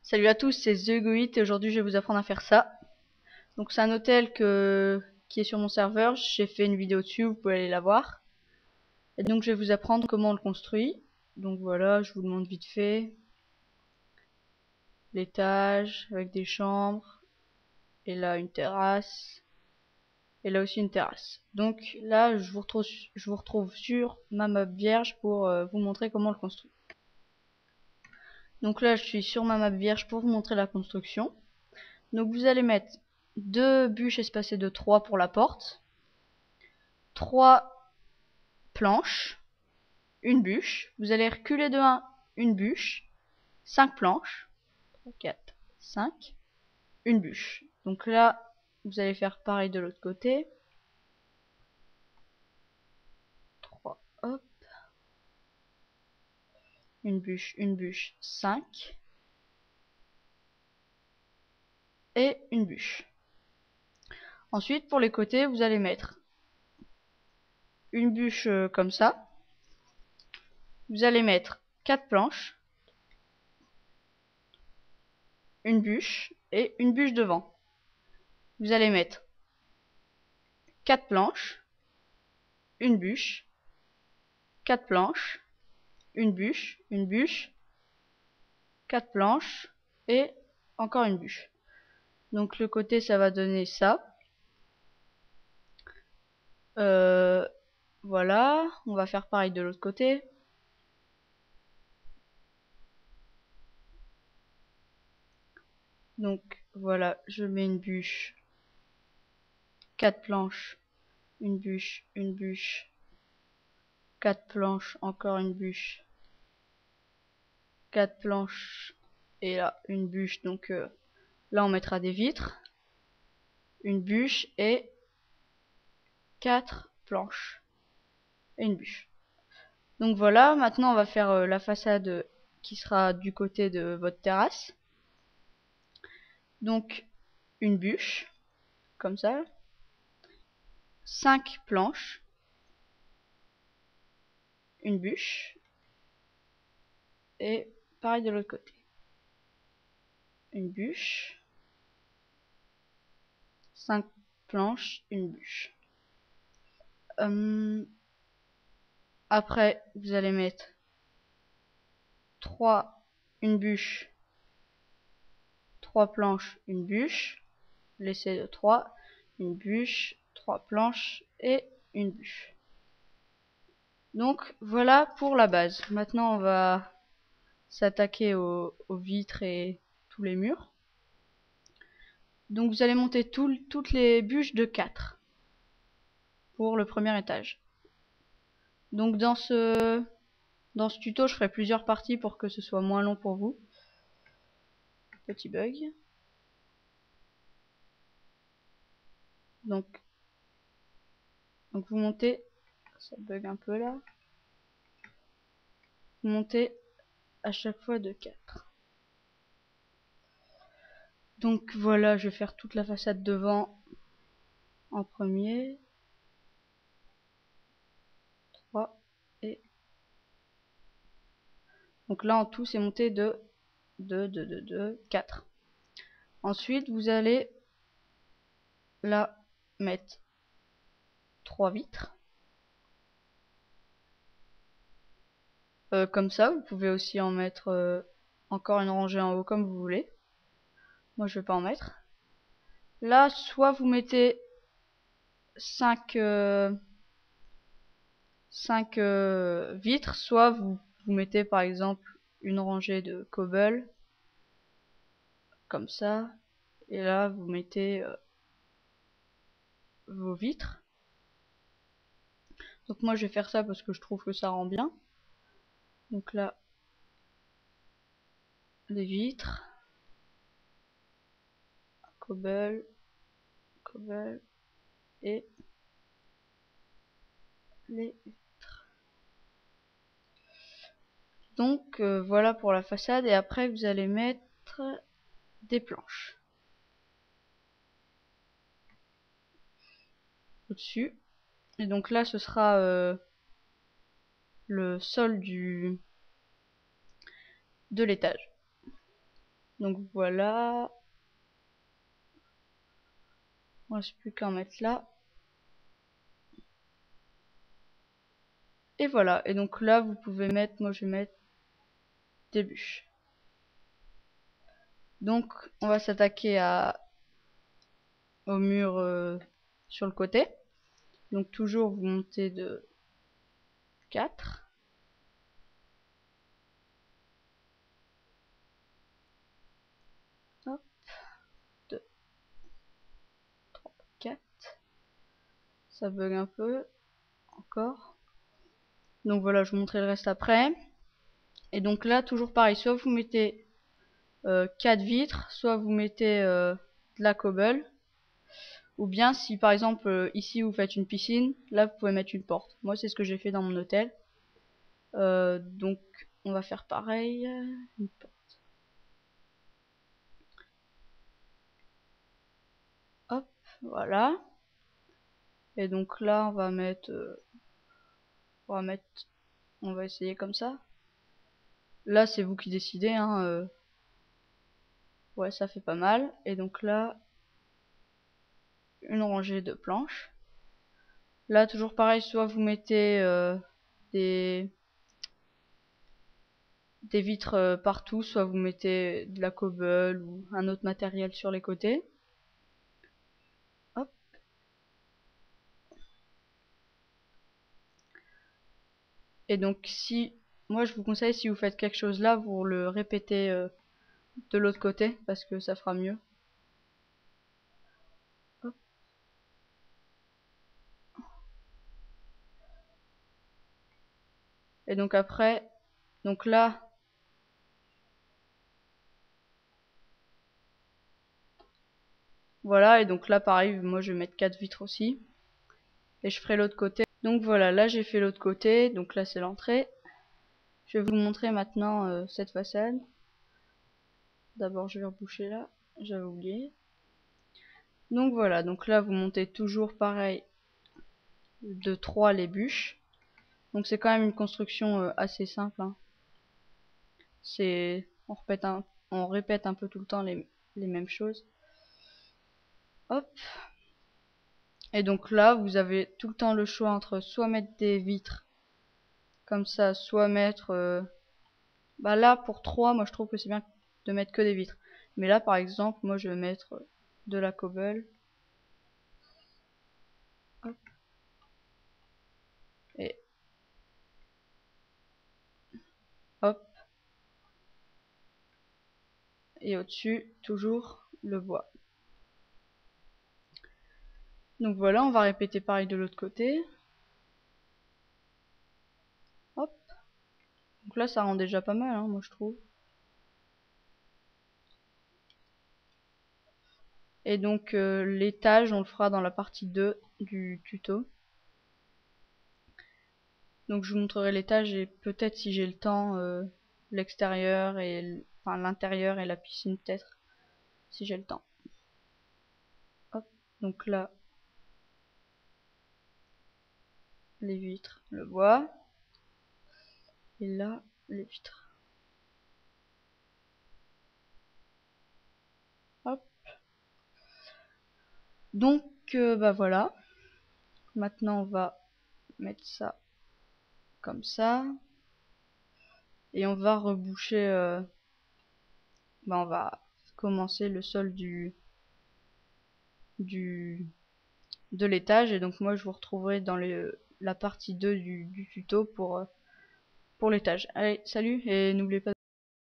Salut à tous, c'est TheHugoHit et aujourd'hui je vais vous apprendre à faire ça. Donc c'est un hôtel qui est sur mon serveur, j'ai fait une vidéo dessus, vous pouvez aller la voir. Et donc je vais vous apprendre comment on le construit. Donc voilà, je vous le montre vite fait. L'étage avec des chambres, et là une terrasse, et là aussi une terrasse. Donc là je vous retrouve sur ma map vierge pour vous montrer comment on le construit. Donc là je suis sur ma map vierge pour vous montrer la construction. Donc vous allez mettre 2 bûches espacées de 3 pour la porte, 3 planches, une bûche. Vous allez reculer de 1 une bûche, 5 planches, 3, 4, 5, une bûche. Donc là, vous allez faire pareil de l'autre côté. 3, hop. Une bûche, 5. Et une bûche. Ensuite, pour les côtés, vous allez mettre une bûche comme ça. Vous allez mettre 4 planches, une bûche et une bûche devant. Vous allez mettre 4 planches, une bûche, 4 planches, une bûche, 4 planches et encore une bûche. Donc le côté ça va donner ça. Voilà, on va faire pareil de l'autre côté. Donc voilà, je mets une bûche, 4 planches, une bûche, 4 planches, encore une bûche, 4 planches et là une bûche. Donc là on mettra des vitres, une bûche et 4 planches et une bûche. Donc voilà, maintenant on va faire la façade qui sera du côté de votre terrasse. Donc une bûche, comme ça, 5 planches, une bûche, et pareil de l'autre côté. Une bûche, 5 planches, une bûche. Après, vous allez mettre 3, une bûche, 3 planches, une bûche, laissez de 3, une bûche, 3 planches et une bûche. Donc voilà pour la base. Maintenant on va s'attaquer aux vitres et tous les murs. Donc vous allez monter toutes les bûches de 4 pour le premier étage. Donc dans ce tuto je ferai plusieurs parties pour que ce soit moins long pour vous. Petit bug. Donc vous montez, ça bug un peu là, vous montez à chaque fois de 4. Donc voilà, je vais faire toute la façade devant en premier. 3 et donc là en tout c'est monté de 4. Ensuite vous allez là mettre 3 vitres. Comme ça, vous pouvez aussi en mettre encore une rangée en haut comme vous voulez. Moi je vais pas en mettre. Là soit vous mettez 5 vitres, soit vous mettez par exemple une rangée de cobble comme ça, et là vous mettez vos vitres. Donc moi je vais faire ça parce que je trouve que ça rend bien. Donc là les vitres, cobble et les vitres. Donc voilà pour la façade, et après vous allez mettre des planches au-dessus. Et donc là ce sera le sol de l'étage. Donc voilà. Il ne reste plus qu'à en mettre là. Et voilà. Et donc là, vous pouvez mettre, moi je vais mettre des bûches. Donc on va s'attaquer au mur sur le côté. Donc toujours vous montez de 4. Hop, 2, 3, 4. Ça bug un peu. Encore. Donc voilà, je vous montrerai le reste après. Et donc là, toujours pareil, soit vous mettez 4 vitres, soit vous mettez de la cobble. Ou bien si par exemple ici vous faites une piscine, là vous pouvez mettre une porte. Moi c'est ce que j'ai fait dans mon hôtel. Donc on va faire pareil. Une porte. Hop, voilà. Et donc là on va mettre... on va essayer comme ça. Là c'est vous qui décidez, hein. Ouais, ça fait pas mal. Et donc là, une rangée de planches. Là toujours pareil, soit vous mettez des vitres partout, soit vous mettez de la cobble ou un autre matériel sur les côtés. Hop. Et donc si, moi je vous conseille, si vous faites quelque chose là, vous le répétez de l'autre côté, parce que ça fera mieux. Hop. Et donc après, donc là, voilà, et donc là pareil, moi je vais mettre 4 vitres aussi. Et je ferai l'autre côté. Donc voilà, là j'ai fait l'autre côté, donc là c'est l'entrée. Je vais vous montrer maintenant cette façade. D'abord je vais reboucher là, j'avais oublié. Donc voilà, donc là vous montez toujours pareil de 3 les bûches. Donc c'est quand même une construction assez simple, hein. On répète un peu tout le temps les mêmes choses. Hop. Et donc là vous avez tout le temps le choix entre soit mettre des vitres comme ça, soit mettre... bah là pour 3, moi je trouve que c'est bien de mettre que des vitres. Mais là par exemple, moi je vais mettre de la cobble. Hop. Et hop. Et au-dessus, toujours le bois. Donc voilà, on va répéter pareil de l'autre côté. Hop. Donc là ça rend déjà pas mal, hein, moi je trouve. Et donc l'étage on le fera dans la partie 2 du tuto. Donc je vous montrerai l'étage et peut-être si j'ai le temps l'extérieur et enfin l'intérieur et la piscine peut-être si j'ai le temps. Hop. Donc là les vitres, le bois. Et là les vitres. Hop. Donc bah voilà. Maintenant on va mettre ça comme ça. Et on va reboucher, on va commencer le sol de l'étage. Et donc moi je vous retrouverai dans la partie 2 du tuto pour l'étage. Allez, salut et n'oubliez pas